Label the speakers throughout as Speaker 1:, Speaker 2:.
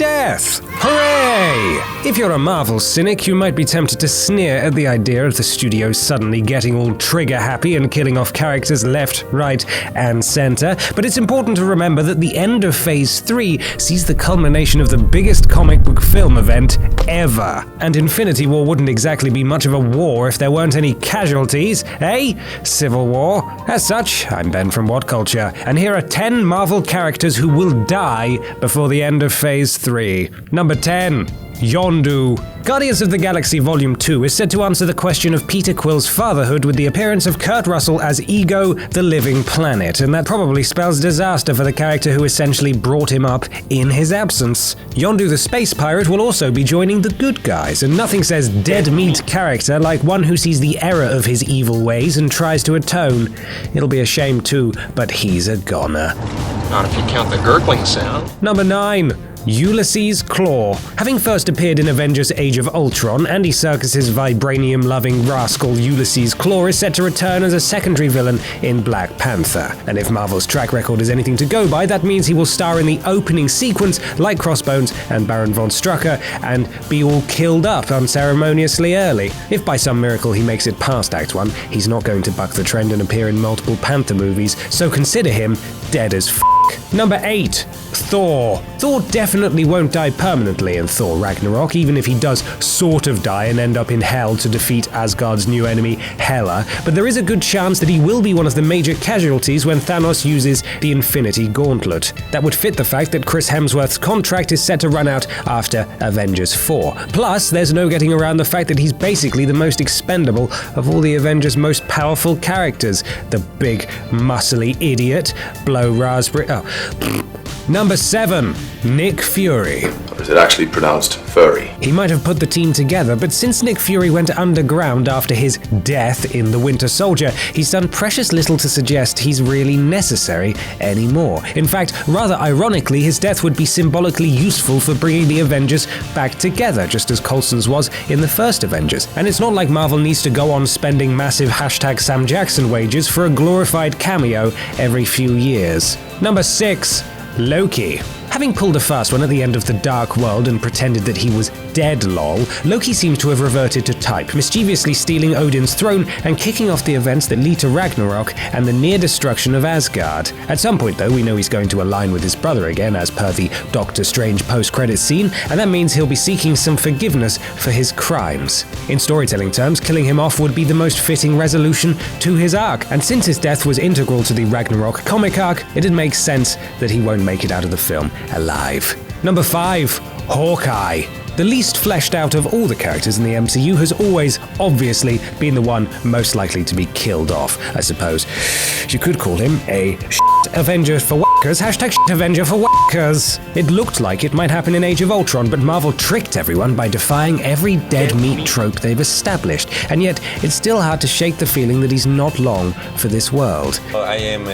Speaker 1: death! Hooray! If you're a Marvel cynic, you might be tempted to sneer at the idea of the studio suddenly getting all trigger-happy and killing off characters left, right, and center, but it's important to remember that the end of Phase 3 sees the culmination of the biggest comic book film event ever. And Infinity War wouldn't exactly be much of a war if there weren't any casualties, eh? Civil War. As such, I'm Ben from Whatculture, and here are 10 Marvel characters who will die before the end of Phase 3. Number 10. Yondu. Guardians of the Galaxy Volume 2 is said to answer the question of Peter Quill's fatherhood with the appearance of Kurt Russell as Ego, the Living Planet, and that probably spells disaster for the character who essentially brought him up in his absence. Yondu the Space Pirate will also be joining the good guys, and nothing says dead meat character like one who sees the error of his evil ways and tries to atone. It'll be a shame too, but he's a goner.
Speaker 2: Not if you count the gurgling sound.
Speaker 1: Number 9. ULYSSES KLAUE. Having first appeared in Avengers Age of Ultron, Andy Serkis' vibranium-loving rascal ULYSSES KLAUE is set to return as a secondary villain in Black Panther. And if Marvel's track record is anything to go by, that means he will star in the opening sequence like Crossbones and Baron von Strucker and be all killed up unceremoniously early. If by some miracle he makes it past Act 1, he's not going to buck the trend and appear in multiple Panther movies, so consider him dead as f***. Number 8. Thor. Thor definitely won't die permanently in Thor Ragnarok, even if he does sort of die and end up in Hell to defeat Asgard's new enemy, Hela, but there is a good chance that he will be one of the major casualties when Thanos uses the Infinity Gauntlet. That would fit the fact that Chris Hemsworth's contract is set to run out after Avengers 4. Plus, there's no getting around the fact that he's basically the most expendable of all the Avengers' most powerful characters. The big, muscly idiot, blow raspberry... Number 7. Nick Fury.
Speaker 3: Or is it actually pronounced furry?
Speaker 1: He might have put the team together, but since Nick Fury went underground after his death in The Winter Soldier, he's done precious little to suggest he's really necessary anymore. In fact, rather ironically, his death would be symbolically useful for bringing the Avengers back together, just as Coulson's was in the first Avengers. And it's not like Marvel needs to go on spending massive #SamJackson wages for a glorified cameo every few years. Number 6. Loki. Having pulled a fast one at the end of The Dark World and pretended that he was dead lol, Loki seems to have reverted to type, mischievously stealing Odin's throne and kicking off the events that lead to Ragnarok and the near destruction of Asgard. At some point though, we know he's going to align with his brother again as per the Doctor Strange post-credit scene, and that means he'll be seeking some forgiveness for his crimes. In storytelling terms, killing him off would be the most fitting resolution to his arc, and since his death was integral to the Ragnarok comic arc, it'd make sense that he won't make it out of the film alive. Number 5. Hawkeye. The least fleshed out of all the characters in the MCU has always, obviously, been the one most likely to be killed off. I suppose you could call him a Avenger for whackers, #Avenger for whackers. It looked like it might happen in Age of Ultron, but Marvel tricked everyone by defying every dead meat trope they've established, and yet it's still hard to shake the feeling that he's not long for this world.
Speaker 2: I am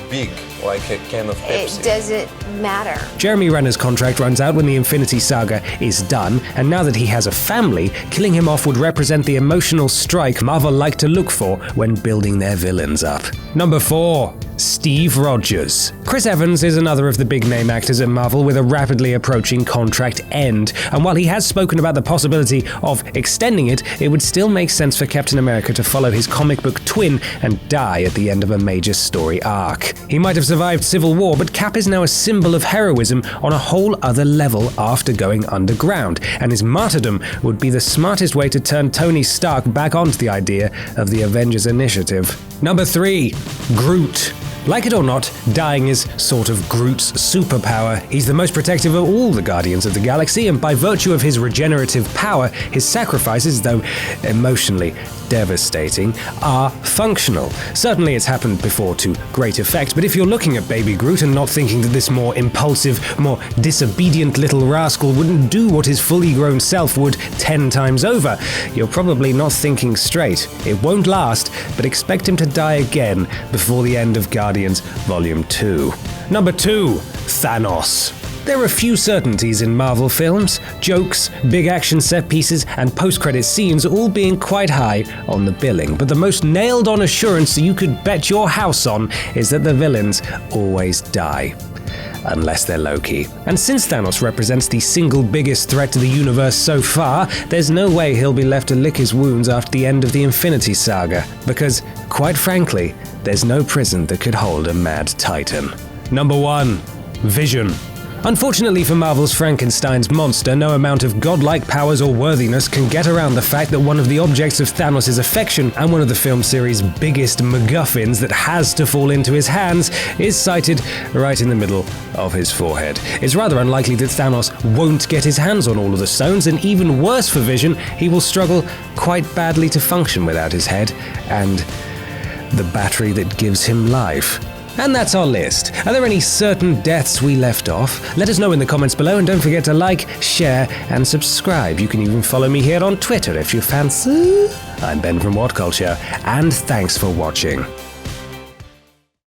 Speaker 2: big, like a can of Pepsi.
Speaker 4: It doesn't matter.
Speaker 1: Jeremy Renner's contract runs out when the Infinity Saga is done, and now that he has a family, killing him off would represent the emotional strike Marvel like to look for when building their villains up. Number 4. Steve Rogers. Chris Evans is another of the big-name actors at Marvel with a rapidly approaching contract end, and while he has spoken about the possibility of extending it, it would still make sense for Captain America to follow his comic book twin and die at the end of a major story arc. He might have survived Civil War, but Cap is now a symbol of heroism on a whole other level after going underground, and his martyrdom would be the smartest way to turn Tony Stark back onto the idea of the Avengers Initiative. Number 3. Groot. Like it or not, dying is sort of Groot's superpower. He's the most protective of all the Guardians of the Galaxy, and by virtue of his regenerative power, his sacrifices, though emotionally devastating, are functional. Certainly it's happened before to great effect, but if you're looking at Baby Groot and not thinking that this more impulsive, more disobedient little rascal wouldn't do what his fully grown self would 10 times over, you're probably not thinking straight. It won't last, but expect him to die again before the end of Guardians Volume 2. Number 2. Thanos. There are few certainties in Marvel films, jokes, big action set pieces, and post-credit scenes all being quite high on the billing, but the most nailed-on assurance that you could bet your house on is that the villains always die. unless they're Loki. And since Thanos represents the single biggest threat to the universe so far, there's no way he'll be left to lick his wounds after the end of the Infinity Saga, because, quite frankly, there's no prison that could hold a mad Titan. Number 1. Vision. Unfortunately for Marvel's Frankenstein's monster, no amount of godlike powers or worthiness can get around the fact that one of the objects of Thanos' affection and one of the film series' biggest MacGuffins that has to fall into his hands is sited right in the middle of his forehead. It's rather unlikely that Thanos won't get his hands on all of the stones, and even worse for Vision, he will struggle quite badly to function without his head and the battery that gives him life. And that's our list. Are there any certain deaths we left off? Let us know in the comments below, and don't forget to like, share, and subscribe. You can even follow me here on Twitter if you fancy. I'm Ben from Whatculture, and thanks for watching.